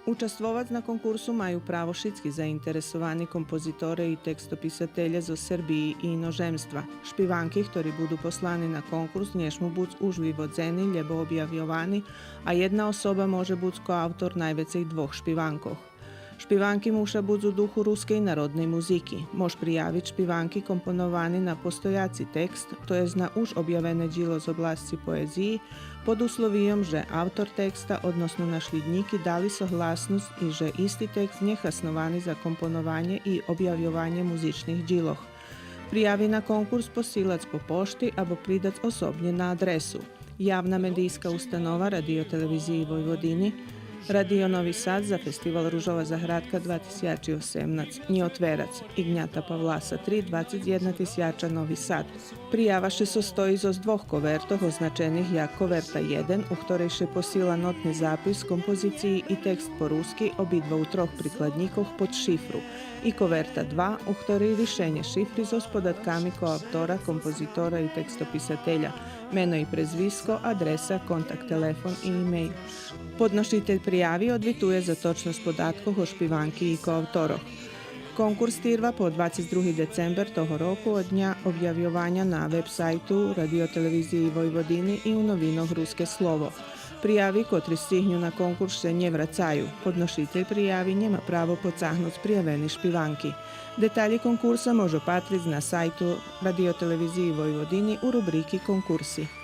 Učestvovac na konkursu majú právo všetky zainteresovaní kompozitore i tekstopisatelje zo Srbiji i inozemstva. Špivanki, ktorí budú poslani na konkurs, nesmú buď už vyvodzeni, lebo objavjovani, a jedna osoba može buď koautor najvećih dvoch špivankoh. Špivanki muša buď u duhu ruske i narodnej muziki. Mož prijaviti špivanki komponovani na postojaci tekst, to je na už objavene džilo z oblasti poeziji, pod uslovijom, že autor teksta, odnosno našledniki, dali sohlasnost i že isti tekst nje hasnovani za komponovanje i objavljovanje muzičnih džiloh. Prijavi na konkurs posilac po pošti, abo pridac osobnje na adresu. Javna medijska ustanova Radio Televiziji Vojvodini, Radio Novi Sad za festival Ružova Zahradka 2018, Njotverac, Ignjata Pavlasa 3, 21 Novi Sad. Prijava še sostoji z dvoch kovertoh označenih jak koverta 1, u ktorej še posila notni zapis, kompoziciji i tekst po ruski, obidva u troch prikladnikoh pod šifru, i koverta 2, u ktorej rješenje šifri s podatkami koautora, kompozitora i tekstopisatelja, meno i prezvisko, adresa, kontakt telefon i e-mail. Podnošitelj prijavi odvituje za točnost podatkov o špivanki i koautoroh. Konkurs tirva po 22. december toho roku od dnja objavljovanja na web sajtu Radio Televiziji Vojvodini i u novinoh Ruske slovo. Prijavi, kotri stihnju na konkurs se nje vracaju. Podnošitelj prijavi njema pravo pocahnut prijaveni špivanki. Detalji konkursa može patriz na sajtu Radio Televiziji Vojvodini u rubriki konkursi.